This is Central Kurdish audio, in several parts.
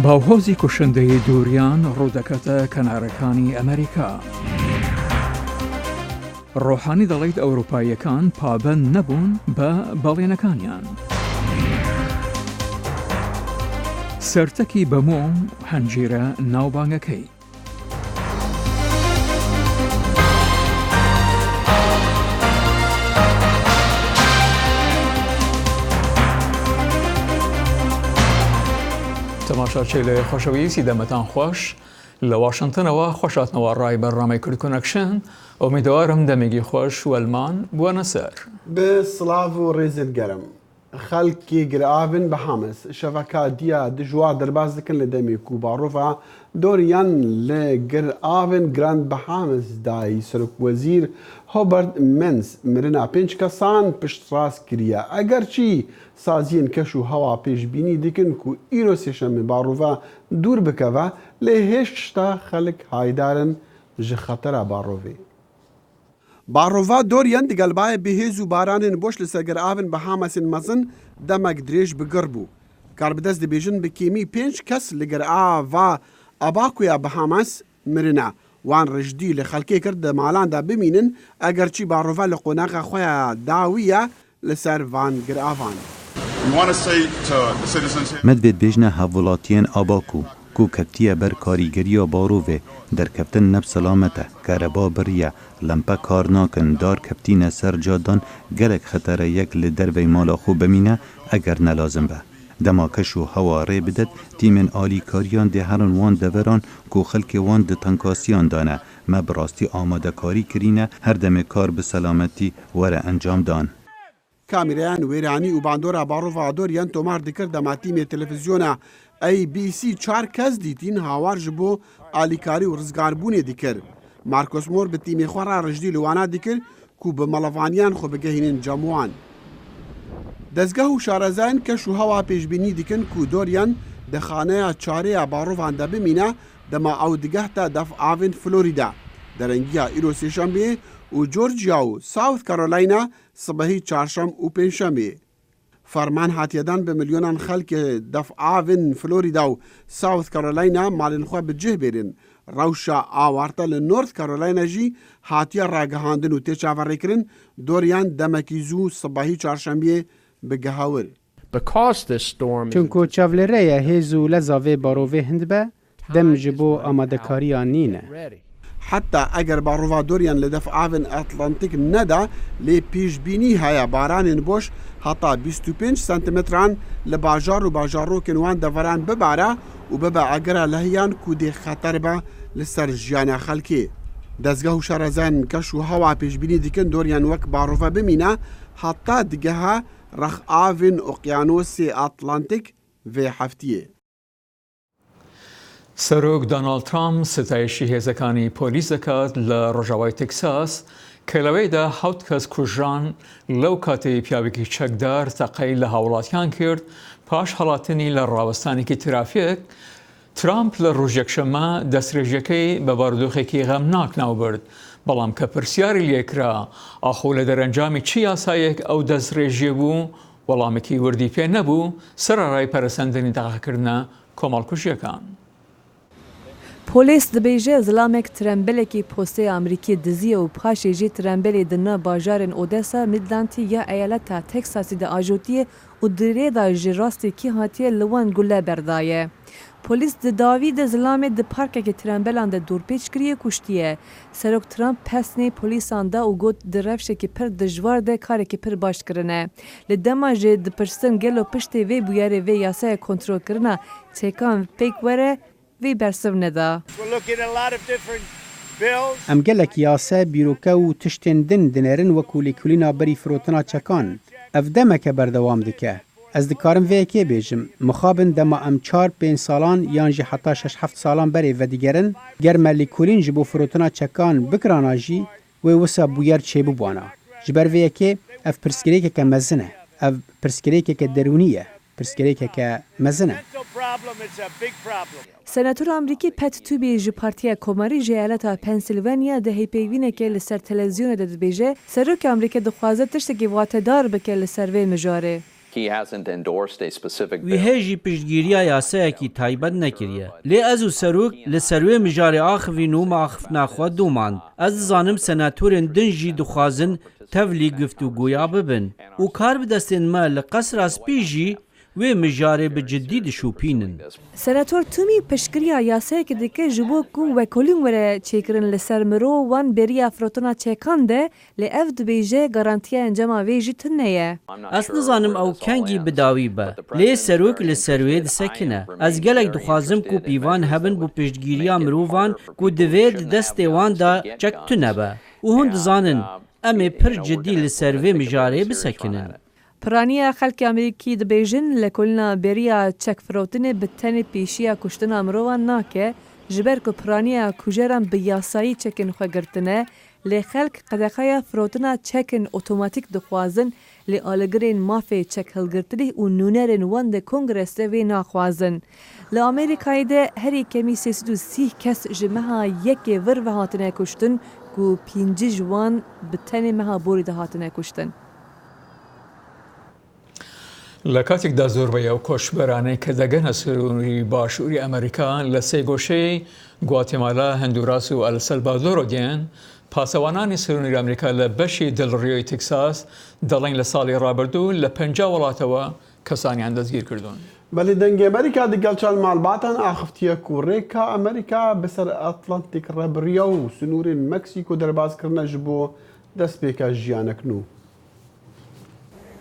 باوهۆزی کوشندەی دووریان ڕوودەکەتە کەنارەکانی ئەمریکا. ڕۆحانی دەڵێت ئەوروپاییەکان پابەند نەبوون بە بەڵێنەکانیان. سەرتەکی بەمۆم هەنجیرە ناوبانگەکەی. تەماشاچێ لە خۆشەویستی دەمەتان خۆش لە واشنگتنەوە خۆشاتنەوە ڕای بەڕامەی کورد کۆنەکشن ئومیدوارم دەمێگی خۆش وەلمان بوونە سەر. بە سڵاو و ڕێزت گەرم. خەڵکی گرئاون بە حامس شەڤەکە دیە دژوار دەرباز دەکەن لە دەمێک و باڕۆڤە دۆریان لە گرئاون گراند بە حامس دای سەرۆکوەزیر هۆبەرت منس مرنا 5 کەسان پشت ڕاست کریە ئەگەرچی سازیên کەش و هەوا پێشبینی دیکن و ئیرۆ سێشەمە باڕۆڤە دوور بکەوە لێ هێشتا خەڵک هایدارن ji xetera barovê. Barova doriyan digelbaya bihêz û baranên boş li ser giravên bi Hamasên mezin demek dirêj bi gir bû. Kar bi dest dibêjin bi kêmî 5 kes li girava Abakuya bi Hamas mirine. Wan rijdî li xelkê kir di malan de bimînin egerçî barova li qonexa xwe ya dawiye li ser van giravan. Medved bêjne hevwelatiyên Abaku ku keftiye ber karîgeriya barovê derkeftin neb selamete kereba biriye lempe kar nakin dar keftîne ser cadan gelek xetere yek li dervey mala xwe bimîne eger nelazim be. Dema keş û hewa rê bidet tîmên alîkariyan dê herin wan deveran ku xelkê wan di tenkasiyan dane me bi rastî amadekarî kirîne her demê kar bi selametî were encam dan. Kamerayan wêranî û bandora barova doriyan tomar dikir dema tîmê televizyona ABC 4 kes dîtîn hawar ji bo alîkarî û rizgarbûnê dikir. Marcos Mor bi tîmê xwe re rijdî li wana dikir ku bi melavaniyan xwe bigehînin cem wan. Dezgeh û şarezayên keş û hewa pêşbînî dikin ku doriyan di xaneya çarêya barovan de bimîne dema ew digehte def avên Florîda. Derengiya îro sêşemê û Georgia û South Carolina sibehî çarşem û pênşemê. Ferman hatiyedan bi milyonan xelkê defavên Florîda û South Carolina malên xwe bi cih bêrin. Rewşa awarta li North Carolina jî hatiye ragihandin û tê çaverêkirin doriyan demekî zû sibehî çarşembiyê bigehewir. Çunku çavlêreya hêz û leza vê barovê hind be dem ji bo amadekariyan nîne. Heta eger barova doriyan li defavên Atlantik neda lê pêşbînî heye baranên boş heta 25 santimetran li bajar û bajarokên wan deveran bibare û bibe egera lehiyan ku dê xeter be li ser jiyana xelkê. Dezgeh û şerezayên keş û hewa pêşbînî dikin doriyan wek barova bimîne heta digehe rexavên Okyanosê Atlantik vê heftiyê. سەرۆک دۆناڵد ترامپ ستایشی هێزەکانی پۆلیس دەکات لە ڕۆژاوای تێکساس کە لەوەیدا 7 کەس کوژران لەو کاتەی پیاوێکی چەکدار تەقەی لە هاوڵاتیان کرد پاش هەڵاتنی لە ڕاوەستانێکی ترافیک. ترامپ لە ڕۆژێکشەمە دەستڕێژیەکەی بە بارودۆخێکی غەمناک ناوبرد بەڵام کە پرسیاری لێکرا ئاخۆ لە دەرەنجامی چی یاسایەک ئەو دەستڕێژیە بوو وەڵامێکی وردی پێ نەبوو سەرەڕای پەرەسەندنی تەقەکردنە کۆمەڵکوژیەکان. پۆلیس دەبێژێ زلامێک ترەمبەلێکی پۆستەی ئەمریکی دزیە و پاشێژی ترەمبەلێ دنا باژارên ئۆدێسا میدلانتی یا ئەیالەتا تێکساسی دا ئاژۆتیە و درێدا ji rastێکی hatiye li wan gule berdaye. Polîs di dawî de zilamê di parkekê trambelan de dûrpêç kiriye kuştiye. Serok Trump pesnê polîsan da û got di rewşekî pir dijwar de karekî pir baş kirine. Li dema jê dipirsin gelo piştê vê bûyerê vê yasaya kontrolkirina çêkan pêk were vê bersiv neda. Em gelek yase bîroke û tiştên din dinerin wekû lêkolîna berî firotina çekan. Ev demeke berdewam dike. Ez dikarim vê yekê bêjim. Mixabin dema em 4-5 salan yan jî heta 6-7 salan berê vedigerin, ger me lêkolîn ji bo firotina çekan bikirana jî wê wisa bûyer çêbibwana. Ji ber vê yekê ev pirsgirêkeke mezin e. Ev pirsgirêkeke derûnî ye. Pirsgirêkeke mezin e. Senatör Amrîkî Pat Tubey ji Partiya Komarî ji eyaleta Pennsylvania de hêpeyvînekê li ser televizyonê de dibêje serokê Amrîkê dixwaze tiştekî watedar bike li ser vê mijarê. وی هێژی پشتگیریە یاسایەکی تایبەت نەکردیە لێ ئەز و سەرۆک لە سەروێ مژارێ ئاخڤین و ماخف ناخوا دووماند ئەز زانم سەناتۆرên دنجی دخوازن تەڤلی گفتوگویا ببن و کار بدەستێنمە لە قەسرا سپیژی وێ مژارێ bi ciddî dişûpînin. Senatör Tumi piştgiriya yasayekê dike ji bo ku vekolîn were çêkirin li ser mirov wan beriya firotona çêkan de lê ev dibêje garantiya encama wê jî tune ye. Ez nizanim ew kengî bidawî be. Lê serok li ser wê disekine. Ez gelek dixwazim ku pîvan hebin bu piştgiriya mirovan ku divê di destê wan da çek tune be. û hûn dizanin em ê pir ciddî li ser vê mijarê bisekinin. Piraniya xelkê Amerîkî dibêjin lekolîna beriya çekfirotinê bi tenê pêşiya kuştina mirovan nake ji ber ku piraniya kujeran bi yasayî çekên xwe girtine lê xelk qedexeya firotina çekên otomatîk dixwazin lê aligirên mafê çek hilgirtinê û nûnerên wan de Kongresê vê naxwazin. Li Amerîkayê de herî kemî 330 kes ji meha yekê vir ve hatine kuştin ku 5 ji wan bi tenê meha borî de hatine kuştin. لە کاتێکدا زۆربەی ئەو کۆچبەرانەی کە دەگەنە سەرۆری باشووری ئەمریکان لە سێ گۆشەی گواتێمالا، هەندوراس و ئەلسەلڤادۆر دێن، پاسەوانانی سەرۆری ئەمریکا لە بەشی دڵڕیۆی تێکساس دەڵێن لە ساڵی ڕابردوو لە 50 وڵاتەوە کەسانیان دەستگیر کردوون. بەڵێ دەنگی ئەمریکا دیگەڵ چەند ماڵباتان ئاخفتیە کوڕێکە ئەمریکا بەسەر ئەتلانتیک ڕێبڕیە و سنوورên مەکسیک و دەربازکردنە ji بۆ دەستپێکە ژیانەکن و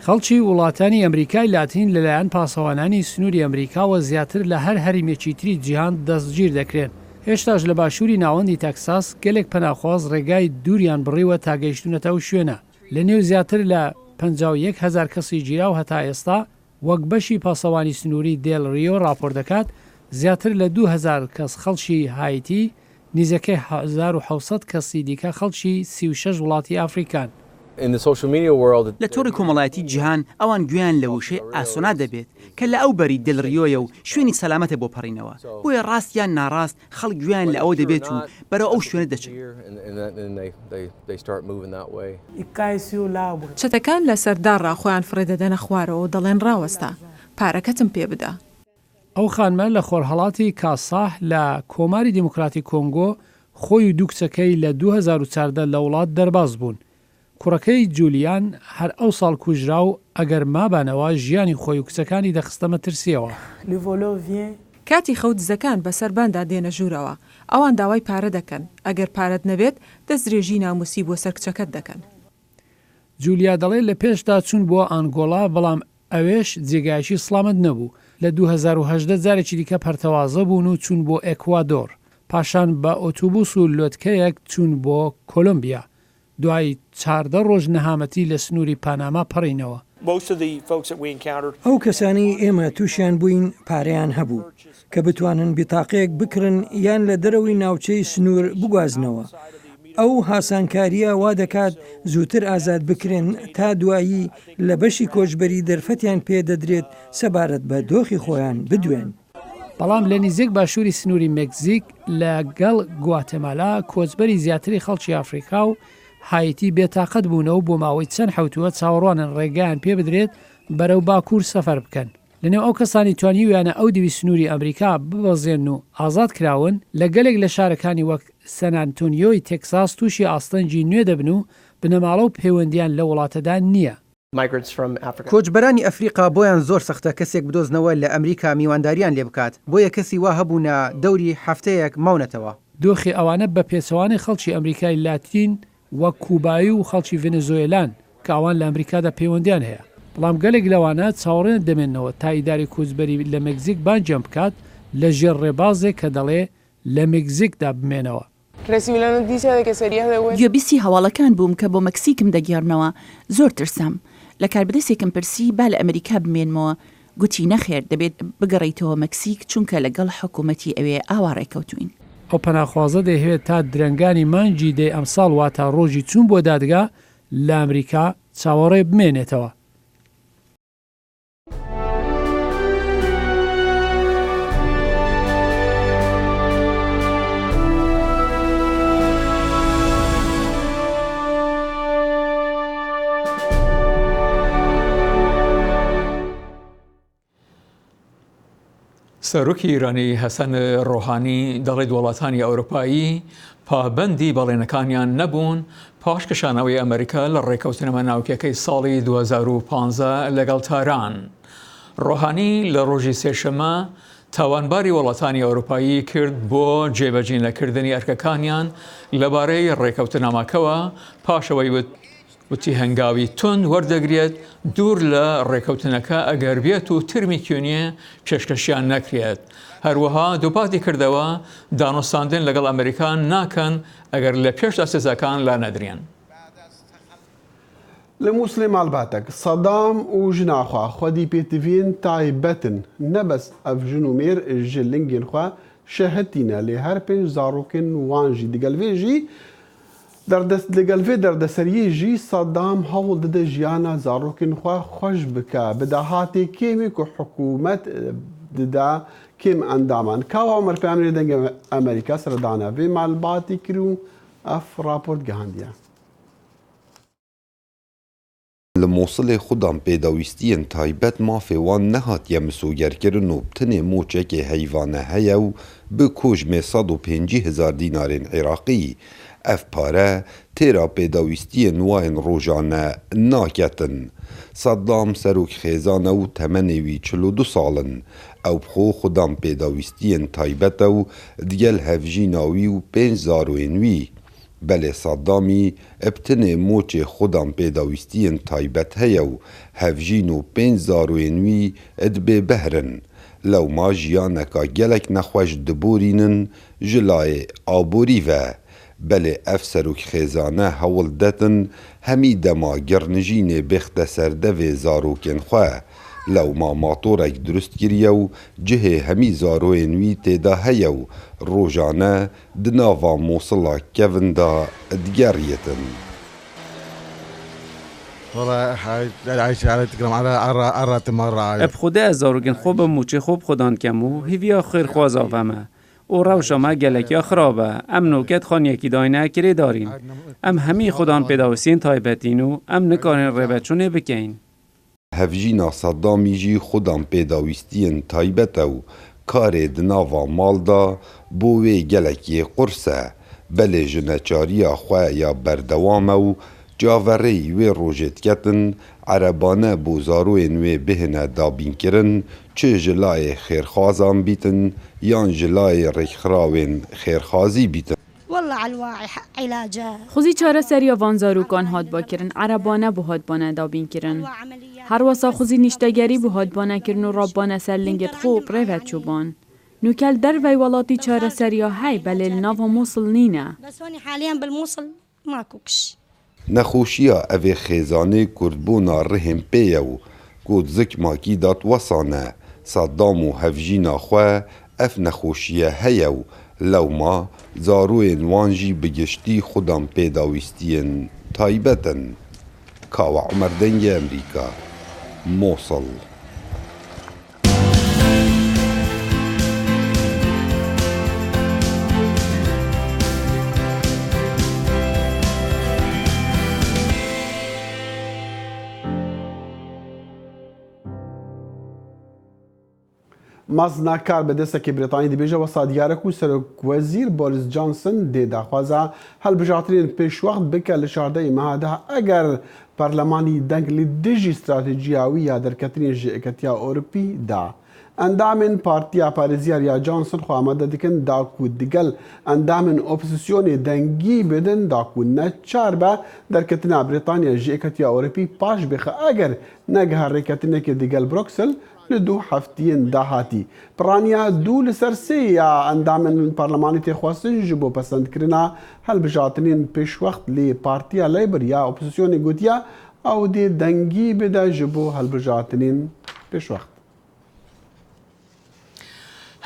خەڵکی وڵاتانی ئەمریکای لاتین لەلایەن پاسەوانانی سنووری ئەمریکاوە زیاتر لە هەر هەرێمێکی تری جیهان دەستگیر دەکرێن. هێشتاش لە باشووری ناوەندی تەکساس گەلێک پەناخواز ڕێگای دووریان بڕیوە تا گەیشتونەتە و شوێنە. لە نێو زیاتر لە 51,000 کەسی گیرا و هەتا ئێستا وەک بەشی پاسەوانی سنووری دێل ڕیۆ راپۆر دەکات زیاتر لە 2,000 کەس خەڵکی هایتی نیزەکەی 1,700 کەسی دیکە خەڵکی 36 وڵاتی ئافریکان. لە تۆڕی کۆمەڵایەتی جیهان ئەوان گویان لە وشەی ئاسۆنا دەبێت کە لە ئەو بەری دڵڕیۆیە و شوێنی سەلامەتە بۆ پەڕینەوە بۆیە ڕاستیان ناڕاست خەڵک گویان لە ئەوە دەبێت و بەرەو ئەو شوێنە دەچن. چەتەکان لە سەرداڕا خۆیان فڕێدەدەنە خوارەوە و دەڵێن ڕاوەستا پارەکەتم پێ بدە. ئەو خانمە لە خۆرهەڵاتی کاساح لە کۆماری دیموکراتی کۆنگۆ خۆی و دوو کچەکەی لە 2014 لە وڵات دەرباز بوون. کوڕەکەی جولیان هەر ئەو ساڵ کوژرا و ئەگەر مابانەوە ژیانی خۆی و کچەکانی دەخستەمە ترسیەوە. کاتی خەوت زەکان بەسەرباندا دێنە ژوورەوە ئەوان داوای پارە دەکەن ئەگەر پارەت نەبێت دەستدرێژی ناموسی بۆ سەر کچەکەت دەکەن. جولیا دەڵێ لە پێشدا چوون بۆ ئانگۆڵا بەڵام ئەوێش جێگایشی سڵامت نەبوو. لە 2010 جارێکی دیکە پەرتەوازە بوون و چوون بۆ ئێکوادۆر پاشان بە ئۆتوبوس و لۆتکەیەک چوون بۆ کۆلۆمبیا. دوای 14 ڕۆژ نەهامەتی لە سنووری پاناما پەڕینەوە. ئەو کەسانی ئێمە تووشیان بووین پارەیان هەبوو کە بتوانن بیتاقێک بکرن یان لە دەرەوەی ناوچەی سنوور بگوازنەوە. ئەو هاسانکاریە وا دەکات زووتر ئازاد بکرێن تا دوایی لە بەشی کۆچبەری دەرفەتیان پێ دەدرێت سەبارەت بە دۆخی خۆیان بدوێن. بەڵام لە نزیک باشووری سنووری مێکزیک لەگەڵ گواتەمالا کۆچبەری زیاتری خەڵکی ئافریقا و هایتی بێتاقەت بوونەوە بۆ ماوەی چەند حوتووە چاوەڕوانن ڕێگەیان پێ بدرێت بەرەو باکوور سەفەر بکەن. لەنێو ئەو کەسانی توانیویانە ئەو دیوی سنووری ئەمریکا ببەزێن و ئازاد کراون لە گەلێک لە شارەکانی وەک سەنانتۆنیۆی تێکساس تووشی ئاستەنجی نوێ دەبن و بنەماڵە و پەیوەندیان لە وڵاتەدا نییە. کۆچبەرانی ئەفریقا بۆیان زۆر سەختە کەسێک بدۆزنەوە لە ئەمریکا میوانداریان لێ بکات بۆیە کەسی وا هەبوونە دەوری هەفتەیەک ماونەتەوە. دۆخی ئەوانە بە پێچەوانی خەڵکی ئەمریکای لاتین وەک کوبایی و خەڵکی ڤێنزوێلان کە ئەوان لە ئەمریکادا پەیوەندیان هەیە. بەڵام گەلێک لەوانە چاوەڕێن دەمێنەوە تا ئیداری کۆچبەری لە مێکزیک بانجیان بکات لە ژێر ڕێبازێک کە دەڵێ لە مێکزیکدا بمێنەوە. گوێبیستی هەواڵەکان بووم کە بۆ مەکسیکم دەگەڕنەوە زۆر ترسام. لە کاربدەستێکم پرسی با لە ئەمریکا بمێنمەوە گوتی نەخێر دەبێت بگەڕیتەوە مەکسیک چونکە لەگەڵ حکوومەتی ئەوێ ئاوا ڕێکەوتوین. ئەو پەناخوازە دەهوێت تا درەنگانی مانجی دێ ئەمساڵ واتە ڕۆژی چوون بۆ دادگا لە ئەمریکا چاوەڕێ بمێنێتەوە. سەرۆکی ئیرانی هەسەن ڕۆحانی دەڵێت وڵاتانی ئەوروپایی پابەندی بەڵێنەکانیان نەبوون پاش کشانەوەی ئەمریکا لە ڕێکەوتنەوە ناوکیەکەی ساڵی 2015 لەگەڵ تاران. ڕۆحانی لە ڕۆژی سێشەمە تاوانباری وڵاتانی ئەوروپایی کرد بۆ جێبەجێ نەکردنی ئەرکەکانیان لەبارەی ڕێکەوتنامەکەوە پاشەوەی وتی هەنگاوی تون وەردەگرێت دوور لە ڕێکەوتنەکە ئەگەر بێت و ترمی کێنیە پێشکەشیان نەکرێت. هەروەها دووپاتی کردەوە دانوستاندن لەگەڵ ئەمریکان ناکەن ئەگەر لە پێشدا سزاکان لا نەدرێن. لمسلم الباتك صدام وجناخوا خودي بيتفين تايبتن نبس اف جنومير جلنجين خوا شهدتنا لهر بين زاروكن وانجي دقلفيجي دردسريجي صدام هول ضد جيانا زاروكن خوا خوش بكا بداهاتي كيميك وحكومة ددا كيم اندامان كاو عمر بيعمل دنج امريكا سردانا في مع الباتي كرو اف رابورت جهانديا لموصل خودم پیداویستین تایبەت مافێ وان نەهاتیە مسوگەرکردن و بتنێ موچێکی هەیڤانە هەیە و بکوژمێ 150,000 دینارên عێراقی. ئەف پارە تێرا پێداویستیên وایên ڕۆژانە ناکەتن. سەدام سەرۆک خێزانە و تەمەنێ وî 42 ساڵن. ئەو بخۆ خودم پێداویستیên تایبەتە و دیگەل هەڤژîna wî û 5 zarokên wî. بله صدامی ابتنێ موچێ خودم پێداویستیên تایبەت هەیە و هەڤژîn و 5 zarokên wî dibê behrin. Lewma jiyaneka gelek nexweş diborînin ji layê aborî ve. Belê ev serokxêzane hewl detin hemî dema girnijînê bêxte ser devê zarokên xwe. Lewma matorek durust kiriye û cihê hemî zarokên wî têda heye û rojane di nava Mosila kevin da digeriyêtin. اب خدا از زاروگن خوب موچه خوب خودان کمو هیویا خیر خواز آفمه او روشا ما گلکیا خرابه ام نوکت خان یکی داینه کری دارین ام همی خودان پیداوسین تایبتینو ام نکارن ربچونه بکین. هەڤژîna Sedamî jî xudam pêdawîstiyên taybet e û karê di nava mal da bo wê gelekî qurs e. Belê ji neçariya xwe ya berdewam e û caverê wê rojê diketin erebane bo zarokên wê bihêne dabînkirin çi ji layê xêrxwazan bîtin yan ji layê rêkxirawên xêrxwazî bîtin. خوزی چاره سریا وان زاروکان هاد باکرن عربانه بو هادبانه دابین کرن. هر واسا خوزی نیشتگری بو هادبانه کرن و رابانه سر لنگت خوب روید چوبان. نوکل در وی والاتی چاره سریا های بلیل ناو موصل نینه. نەخۆشیە ئەvê xêzanê Kurdbûna rihên pê ye û got zik makî dat wesane. Sedam û hevjîna xwe ev nexweşiye heye û lewma zarokên wan jî bi giştî xudam pêdawîstiyên taybet in. Kawa Umer dengê Emerîka, Mosul. مازنا کار به دستکی بریتانی دی بیجه و صادیارک و سرک وزیر بوریس جانسن دی داخوازا هل بجاترین پیش وقت بکه لشارده مهاده اگر پارلمانی دنگ لیدیجی استراتیجیاوی یا درکترین جئکتیا اوروپی دا. اندامن پارتیا پارزیار یا جانسن خو آمده دیکن دا کو دیگل اندامن اپوزیسیونی دنگی بدن دا کو نچار با درکتنا بریتانیا جئکتیا اوروپی پاش بخه اگر نگه رکتنه که دیگل بروکسل لدو هفتین داهاتی. پرانیا دو لسرسی یا اندام پارلمانی تخواستن جبو پسند کرنا هل بجاتنین پیش وقت لی پارتیا لیبر یا اپوزیسیون گوتیا او دی دنگی بدا جبو هل بجاتنین پیش وقت.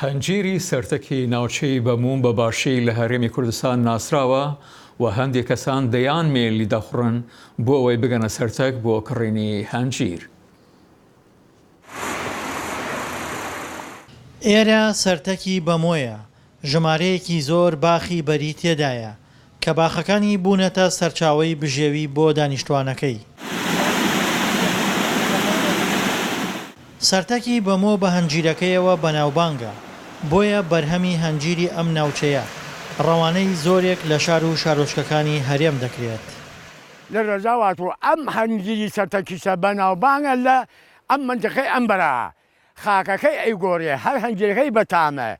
هەنجیری سەرتەکی ناوچەی بەموم بە باشی لە هەرێمی کوردستان ناسراوە و هەندێک کەسان دەیان مێلی دەخڕن بۆ ئەوەی بگەنە سەرتەک بۆ کڕینی هەنجیر. ئێرە سەرتەکی بەمۆیە ژمارەیەکی زۆر باخی بەری تێدایە کە باخەکانی بوونەتە سەرچاوەی بژێوی بۆ دانیشتوانەکەی. سەرتەکی بەمۆ بە هەنجیرەکەیەوە بەناوبانگە، بۆیە بەرهەمی هەنجیری ئەم ناوچەیە ڕەوانەی زۆرێک لە شار و شارۆچکەکانی هەرێم دەکرێت. لە ڕێزاوات و ئەم هەنجیری سەرتەکیشە بەناوبانگە لە ئەم منتقەی ئەمبەرە، خاکەکەی ئەیگۆڕێ، هەر هەنجیرەکەی بەتامە،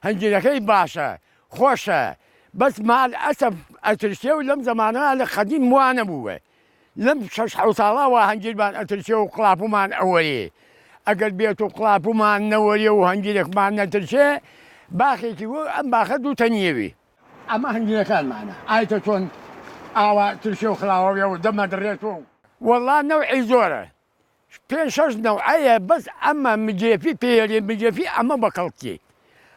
هەنجیرەکەی باشە، خۆشە، بەس مال ئەسەف ئەترسێ و لەم زەمانە لە خەدیم وانە بووە، لەم 6 ساڵاوە هەنجیرمان ئەترسێ و قڵاپومان ئەوەیە. ئەگەر بێت و قڵاپومان نەوەریە و هەنجیرێکمان نەترسێ، باخێکی وە ئەم باخە دوو تەنیەوی. ئەمە هەنجیرەکانمانە، ئایتە چۆن ئاوا ترسێ و خلاوەوێ و دەمەدرێتەوە. وەڵا نەوعی زۆرە، 5-6 نەوعەیە، بەس ئەمە مجێفی پێێرێن، مجێفی ئەمە بەکەڵکی،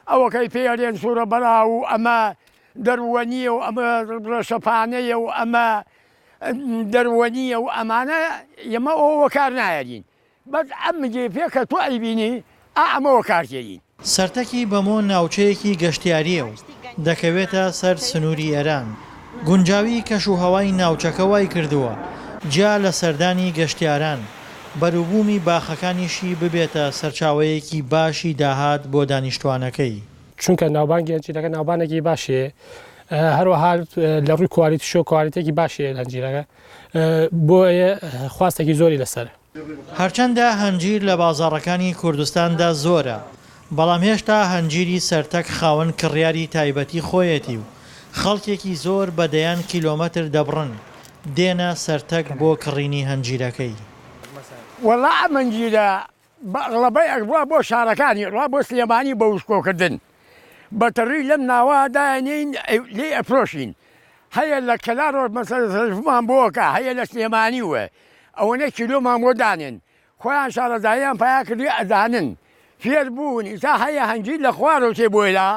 ئەوەکەی پێێرێن سوورە بەرا و ئەمە دەروەنیە و ئەمە ڕەشەپانەیە و ئەمە دەروەنیە و ئەمانە ئێمە ئەوە کار نایەرین، بەس ئەم مجێفێ کە تۆ ئەیبینی ئەمەوە کارکێرین. سەرتەکی بەمۆ ناوچەیەکی گەشتیاریە و دەکەوێتە سەر سنووری ئێران. گونجاوی کەش و هەوای ناوچەکە وای کردووە جیا لە سەردانی گەشتیاران، بەروبوومی باخەکانیشی ببێتە سەرچاوەیەکی باشی داهات بۆ دانیشتوانەکەی. چونکە ناوبانگی هەنجیرەکە ناوبانێکی باشێ، هەروەها لە ڕووی کوالیتی شۆ کوالیتێکی باشێ هەنجیرەکە، بۆ خواستێکی زۆری لەسەر. هەرچەندە هەنجیر لە بازاڕەکانی کوردستاندا زۆرە، بەڵام هێشتا هەنجیری سەرتەک خاوەن کڕیاری تایبەتی خۆیەتی و خەڵکێکی زۆر بەدەیان کیلۆمەتر دەبڕن دێنە سەرتەک بۆ کڕینی هەنجیرەکەی. وەڵا ئەم هەنجیرە بەغڵەبەی ئەگووا بۆ شارەکانی ڕوا بۆ سلێمانی بە وشکۆکردن، بەتەڕی لەم ناوە داێنین لێ ئەفرۆشین، هەیە لە کەلارۆ مەسەرفمان بۆکە، هەیە لە سلێمانی وە، ئەوەنە کیلۆمان بۆ دانێن، خۆیان شارەزاییان پیا کردی ئەدانن، فێر بوون، ئیسا هەیە هەنجیر لە خوارەوە تێبۆیلا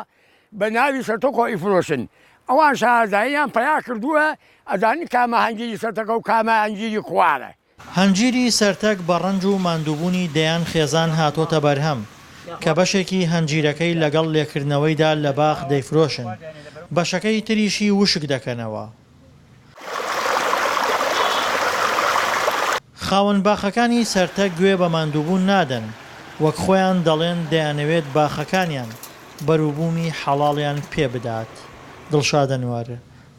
بە ناوی سەرتەکۆ ئیفرۆشن، ئەوان شارەزاییان پیا کردووە ئەزانی کامە هەنجیری سەرتەکە و کامە هەنجیری خوارە. هەنجیری سەرتەک بە ڕەنج و ماندووبوونی دەیان خێزان هاتۆتە بەرهەم کە بەشێکی هەنجیرەکەی لەگەڵ لێکردنەوەیدا لە باخ دەیفرۆشن، بەشەکەی تریشی وشک دەکەنەوە. خاوەن باخەکانی سەرتەک گوێ بە ماندووبوون نادەن، وەک خۆیان دەڵێن دەیانەوێت باخەکانیان بەروبوومی حەڵاڵیان پێ بدات. دڵشاد ئەنوار،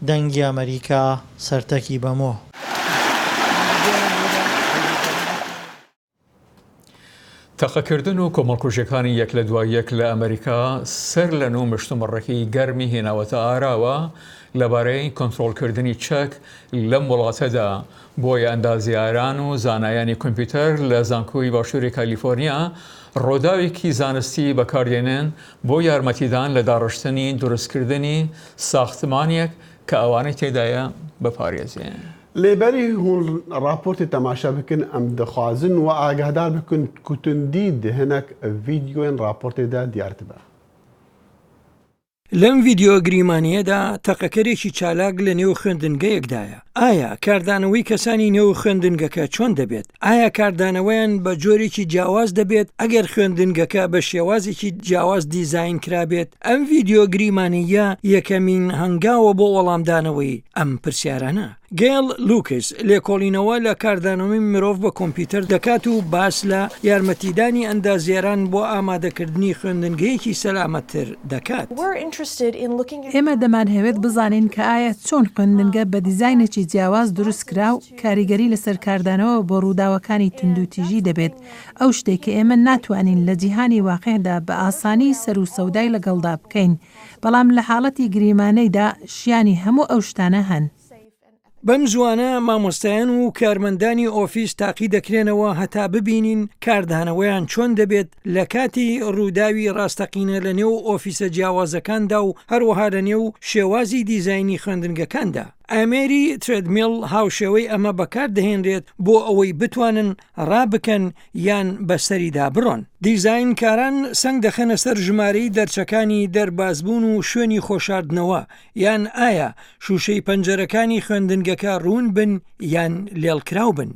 دەنگی ئەمریکا، سەرتەکی بەمۆ. تەقەکردن و کۆمەڵکوژەکانی یەک لە دوای یەک لە ئەمریکا سەر لە نوو مشتومڕەکی گەرمی هێناوەتە ئاراوە لەبارەی کۆنتڕۆڵکردنی چەک لەم وڵاتەدا بۆیە ئەندازیاران و زانایانی کۆمپیوتەر لە زانکۆی باشووری کالیفۆرنیا ڕۆداوێکی زانستی بەکاردێنن بۆ یارمەتیدان لە داڕشتنی دروستکردنی ساختمانێک کە ئەوانەی تێدایە بپارێزێن. لێبەری هون راپۆرتی تەماشا بکن ئەم دەخوازن و ئاگادار بکن کوتندی دهنک ڤیدیۆین راپۆرتێدا دیارتبە. لەم ڤیددیۆ گریمانیەدا تەقەکەرێکی چالاک لە نێو خوێندنگەیەکدایە. ئایا کاردانەوەی کەسانی نێو خوێندنگەکە چۆن دەبێت؟ ئایا کاردانەوەیان بە جۆرێکی جیاواز دەبێت ئەگەر خوێندنگەکە بە شێوازێکی جیاواز دیزاین کرابێت؟ ئەم ڤیددیۆ گریمانیە یەکەمین هەنگاوە بۆ وەڵامدانەوەی ئەم پرسیارانە. گێڵ لوکس لێکۆڵینەوە لە کاردانەوەی مرۆڤ بە کۆمپیوتەر دەکات و باس لە یارمەتیدانی ئەندازیێران بۆ ئامادەکردنی خوێندنگەیەکی سەلامەتتر دەکات. ئێمە دەمانهەوێت بزانین کە ئایا چۆن خوێندنگە بە دیزاینێکی جیاواز دروست کرا و کاریگەری لەسەر کاردانەوە بۆ ڕووداوەکانی تندوتیژی دەبێت، ئەو شتێک کە ئێمە ناتوانین لە جیهانی واقعدا بە ئاسانی سەر و سەودای لەگەڵدا بکەین، بەڵام لە حاڵەتی گریمانەیدا شیانی هەموو ئەو شتانە هەن. بەم زوانە مامۆستایان و کارمەندانی ئۆفیس تاقی دەکرێنەوە هەتا ببینین کاردانەوەیان چۆن دەبێت لە کاتی ڕووداوی ڕاستەقینە لە نێو ئۆفیسە جیاوازەکاندا و هەروەها لە نێو شێوازی دیزاینی خوێندنگەکاندا. ئامێری ترێدمیل هاوشێوەی ئەمە بەکار دەهێنرێت بۆ ئەوەی بتوانن ڕابکەن یان بەسەریدا بڕۆن. دیزاینکاران سنگ دەخەنە سەر ژمارەی دەرچەکانی دەربازبوون و شوێنی خۆشاردنەوە، یان ئایا شوشەی پەنجەرەکانی خوێندنگەکە ڕوون بن یان لێڵکراو بن.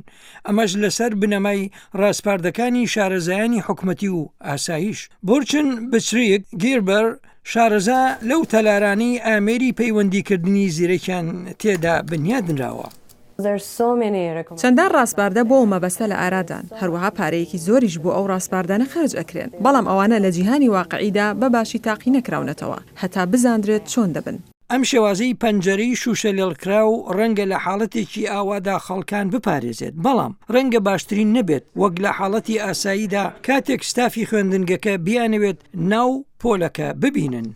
ئەمەش لەسەر بنەمای ڕاستپاردەکانی شارەزایانی حکومەتی و ئاسایش. بورچن بچریک گیربەر شارەزا لەو تەلارانی ئامێری پەیوەندیکردنی زیرەکیان تێدا بنیادنراوە. چەندان ڕاستباردە بۆ مەبەستە لە ئارادان هەروەها پارەیەکی زۆریش بۆ ئەو ڕاستباردانە خەرج ئەکرێن بەڵام ئەوانە لە جیهانی واقعیدا بە باشی تاقی نەکراونەتەوە هەتا بزاندرێت چۆن دەبن. ئەم شێوازەی پەنجەرەی شوشە لێڵکرا و ڕەنگە لە حاڵەتێکی ئاوادا خەڵکان بپارێزێت بەڵام ڕەنگە باشترین نەبێت وەک لە حاڵەتی ئاساییدا کاتێک ستافی خوێندنگەکە بیانەوێت ناو پۆلەکە ببینن.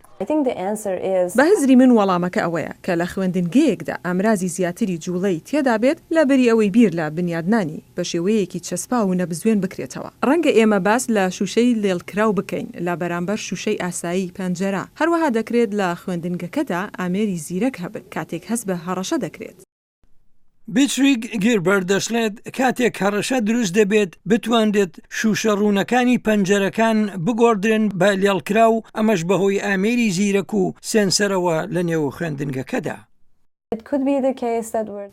بەهزری من وەڵامەکە ئەوەیە کە لە خوێندنگەیەکدا ئامرازی زیاتری جوڵەی تێدا بێت لە بەری ئەوەی بیر لە بنیادنانی بە شێوەیەکی چەسپا و نەبزوێن بکرێتەوە. ڕەنگە ئێمە باس لە شوشەی لێڵکراو بکەین لە بەرامبەر شوشەی ئاسایی پەنجەرە هەروەها دەکرێت لە خوێندنگەکەدا ئامێری زیرەک هەبن کاتێک هەست بە هەڕەشە دەکرێت. بیتریگ گیربەر دەشڵێت کاتێک هەڕەشە دروست دەبێت بتوانێت شوشە ڕوونەکانی پەنجەرەکان بگۆڕدرێن بە لێڵکرا و ئەمەش بەهۆی ئامێری زیرەک و سێنسەرەوە لە نێو خوێندنگەکەدا.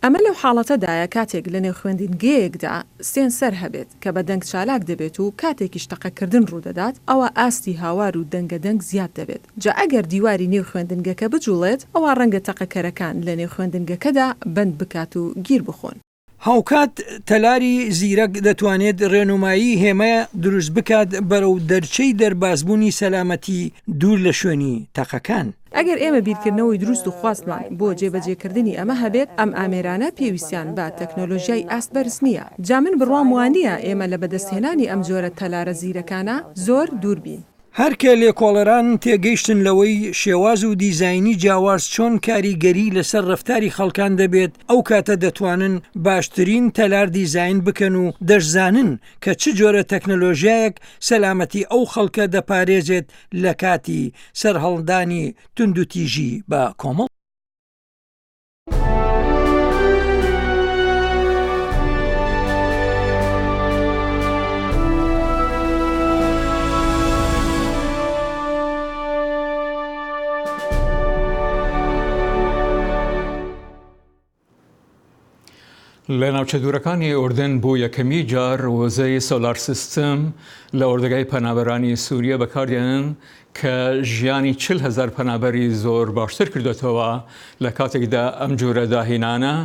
ئەمە لەو حاڵەتەدایە کاتێک لە نێو خوێندنگەیەکدا سێنسەر هەبێت کە بە دەنگ چالاک دەبێت و کاتێکی شتەقەکردن ڕوودەدات ئەوە ئاستی هاوار و دەنگەدەنگ زیاد دەبێت. جا ئەگەر دیواری نێو خوێندنگەکە بجوڵێت ئەوە ڕەنگە تەقەکەرەکان لە نێو خوێندنگەکەدا بند بکات و گیر بخۆن. هاوکات تەلاری زیرەک دەتوانێت ڕێنمایی هێمە دروست بکات بەرەو دەرچەی دەربازبوونی سەلامەتی دوور لە شوێنی تەقەکان. ئەگەر ئێمە بیرکردنەوەی دروست و خواستمان بۆ جێبەجێکردنی ئەمە هەبێت ئەم ئامێرانە پێویستیان بە تەکنۆلۆژیای ئاست بەرز نییە. جا من بڕوام وانە ئێمە لە بەدەستهێنانی ئەم جۆرە تەلارە زیرەکانە زۆر دوور بین. هەرکە لێکۆڵەران تێگەیشتن لەوەی شێواز و دیزاینی جیاواز چۆن کاریگەری لەسەر ڕەفتاری خەڵکان دەبێت ئەو کاتە دەتوانن باشترین تەلار دیزاین بکەن و دەشزانن کە چ جۆرە تەکنۆلۆژیایەک سەلامەتی ئەو خەڵکە دەپارێزێت لە کاتی سەرهەڵدانی تند و تیژی بە کۆمەڵ. لە ناوچە دوورەکانی ئوردن بۆ یەکەمی جار وەزەی سۆلار سیستم لە ئۆردەگای پەنابەرانی سووریە بەکاردێنن کە ژیانی 40,000 پەنابەری زۆر باشتر کردوێتەوە لە کاتێکدا ئەم جۆرە داهێنانە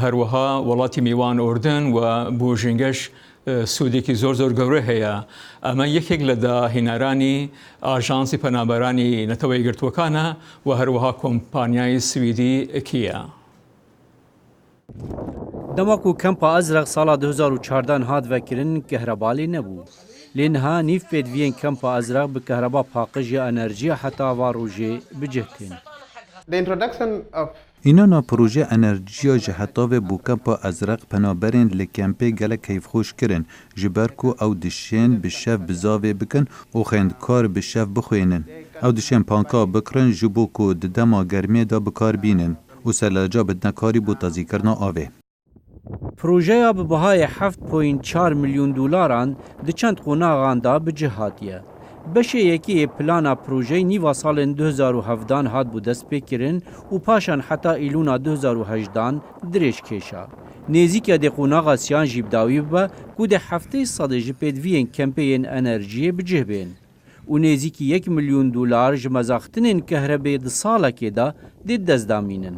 هەروەها وڵاتی میوان ئوردن و بۆ ژینگەش سوودێکی زۆر گەورە هەیە. ئەمە یەکێک لە داهێنەرانی ئاژانسی پەنابەرانی نەتەوە یەکگرتووەکانە و هەروەها کۆمپانیای سویدی ئەکیە. دەماک و کەمپا ئەزرق ساڵا 2014 هات vekirinin کهرەباڵی نەبوو. لێنها نیف پێدویên کەمپا ئەزرق bi کهرەبا پاقژ یا ئەنەرژیە حتا va rojê bicihtin. Înana proje enerjiya ji hetavê bû Kempa Ezreq penaberên li kempê gelek keyfxweş kirin ji ber ku ew dişên bi şev bi zavê bikin û xwendkar bi şev bixwênin. Ew dişên panka bikirin ji bo ku di dema germê de bikar bînin û serleca bidnekarî bû tazîkirina avê. Projeya bi bihayê 7.4 milyon dolaran di çend qonaxan da bicihatiye. Beşê yekî plana projeyê nîva salên 2017 hat bû destpêkirin û paşan heta îlûna 2018 dirêj kêşa. Nêzîka dê qonaxa siyan jî bidawî bibe ku dê heftê sedê ji pêdiviyên kempeyên enerjiyê bicih bên. û nêzîkî 1 milyon dolar ji mezaxtinên kehrebê di salekê de dê dezdamînin.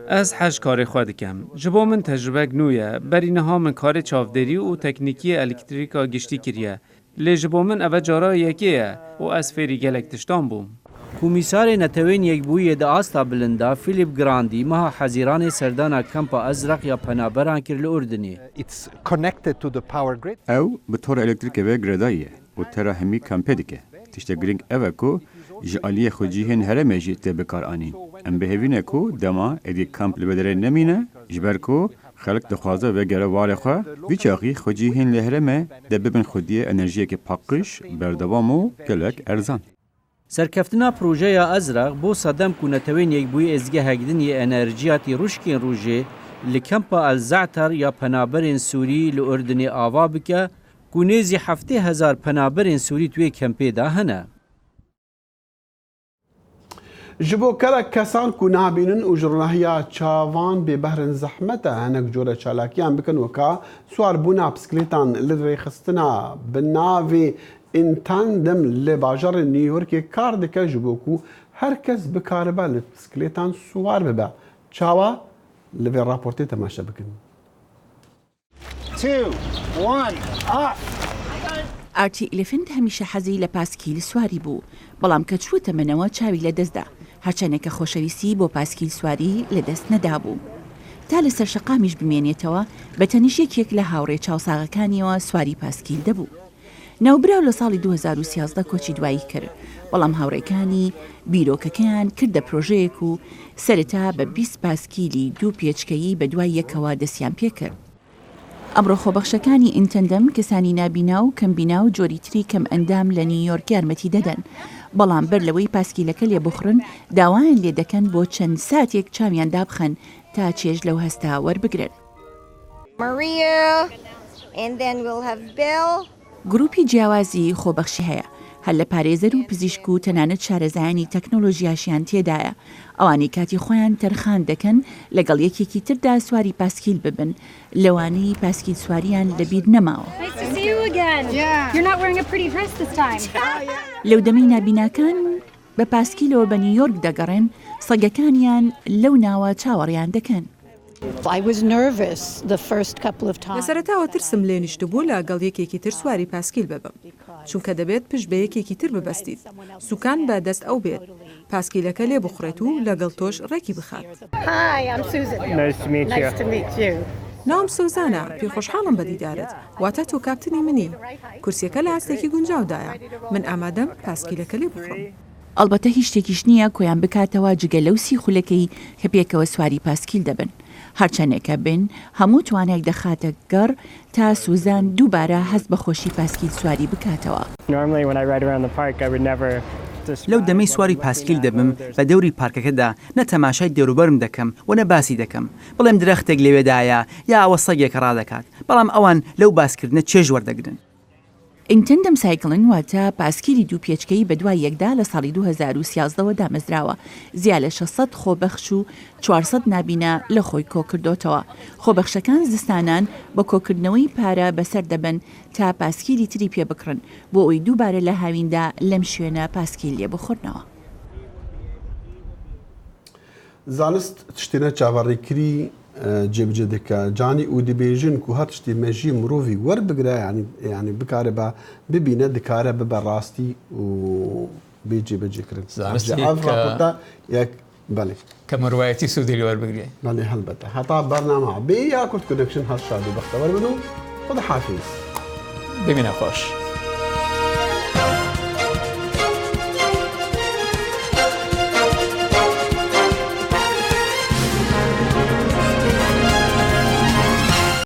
Ez heş karê xwe dikim. Ji bo min tecrübek nû ye, berîniha min karê çavderî û teknîkî elektrîka giştî kiriye. Lê ji bo min ev cara yekê ye û ez fêrî gelek tiştan bûm. Komîsarê netewên yekbûyê di asta bilinda Philip Grandi meha hezîranê serdana Kempa Ezreq ya penaberan kir li Urdinê. Ew bi tora elektrîkê ve giredayî û tera hemî kempê dike. Tiştek girîng ev e ku ji aliyê xwe cihên herêmê jî tê bikar anîn. Em bihêvîne ku dema êdî kamp li vê derê nemîne ji ber ku xelk dixwaze vegere warê xwe vî çaxî xwe cihên li herêmê de bibin xwediyê enerjiyekê paqij, berdewam û gelek erzan. Serkeftina projeya Ezreq bo sedem ku netewên yekbûyî êzgehekdinê enerjiyatî rûşkên rojê li Kempa El Ze'ter ya penaberên Sûrî li Urdinê ava bike ku nêzî 7,000 penaberên Sûrî tuyê kempê de hene. Ji bo kerek kesan ku nabînin û ji rûnahiya çavan bêbehrin zehmete hinek cure çalakiyan bikin weka swarbûna bisikletan li rêxistina bi navê intandem li bajarê New Yorkê kar dike ji bo ku her kes bikaribe li bisikletan swar bibe. Çawa لە بێ راپۆرتێ تەماشا بکەن. 2 1 ئارتی ئلیفنت هەمیشە حەزی لە پاسکیل سواری بوو، بەڵام کە چووتە منەوە چاوی لە دەستدا، هەرچەندێکە خۆشەویستی بۆ پاسکیل سواری لە دەست نەدابوو. تا لەسەر شەقامیش بمێنێتەوە بە تەنیش یەکێک لە هاوڕێ چاوساغەکانیەوە سواری پاسکیل دەبوو. ناوبراو لە ساڵی 2013 کۆچی دوایی کرد، بەڵام هاوڕێکانی بیرۆکەکەیان کردە پرۆژەیەک و سەرەتا بە 20 پاسکیلی 2 پێچکەیی بە دوای یەکەوە دەستیان پێکرد. ئەمڕۆ خۆبەخشەکانی ئینتەندەم کەسانی نابینا و کەمبینا و جۆریتری کەم ئەندام لە نیویۆرک یارمەتی دەدەن، بەڵام بەر لەوەی پاسکیلەکە لێ بخڕن داوایان لێ دەکەن بۆ چەند ساتێک چاویان دابخەن تا چێژ لەو هەستا وەربگرن. گروپی جیاوازی خۆبەخشی هەیە، هەر لە پارێزەر و پزیشک و تەنانەت شارەزایانی تەکنۆلۆژیاشیان تێدایە، ئەوانی کاتی خۆیان تەرخان دەکەن لەگەڵ یەکێکی تردا سواری پاسکیل ببن، لەوانەی پاسکیل سواریان لەبیر نەماوە. لەو دەمەی نابیناکان بە پاسکیلەوە بە نیویۆرک دەگەڕێن، سەگەکانیان لەو ناوە چاوەڕیان دەکەن. لە سەرەتاوە ترسم لێ نیشت بوو لەگەڵ یەکێکی تر سواری پاسکیل ببم، چونکە دەبێت پشت بە یەکێکی تر ببەستیت، سوکان بە دەست ئەو بێت، پاسکیلەکە لێ بخڕێت و لەگەڵ تۆش ڕێکی بخات. ناوم سوزانە، پێخۆشحاڵم بە دیدارت، واتە تۆ کاپتنی منی، کورسیەکە لە ئاستێکی گونجاودایە، من ئامادەم پاسکیلەکە لێ بخڕم. ئەلبەتە هیچ شتێکیش نییە کۆیان بکاتەوە جگە لەو سی خولەکەی کە پێکەوە سواری پاسکیل دەبن. هەرچەندێکە بن هەموو توانێک دەخاتە گەڕ تا سوزان دووبارە هەست بە خۆشی پاسکیل سواری بکاتەوە. لەو دەمەی سواری پاسکیل دەبم بە دەوری پارکەکەدا نە تەماشای دێوروبەرم دەکەم و نە باسی دەکەم، بڵێم درەختێک لەوێدایە یا ئەوە سەگێک ڕادەکات، بەڵام ئەوان لەو باسکردنە چێژ وەردەگرن. ئینتەندەم سایکڵن واتە پاسکیلی 2 پێچکەی بە دوای یەکدا لە ساڵی 2013ەوە دامەزراوە، زیاد لە 600 خۆبەخش و 400 نابینا لە خۆی کۆکردوتەوە. خۆبەخشەکان زستانان بە کۆکردنەوەی پارە بەسەر دەبن تا پاسکیلی تری پێ بکڕن بۆ ئەوی دووبارە لە هاویندا لەم شوێنە پاسکیل لێ بخۆرنەوە. زانست تشتێنە چاوەڕێکری جێبجێ دەکە جانی و دەبێژن و هەر شتی مەژی مرۆڤی وەربگرە ینی بکارە بە ببینە دکارە ببە ڕاستی و بێ جێبەجێکردن یەک بەڵێ کە مروایەتی سوودی وەربگرێ بەڵێ هەڵبەتە هەتا بەرنامە بێ یا کورت کۆنەکشن هەر شاد و بەختەوەر بن و خۆدا حافیز ببینە خۆش.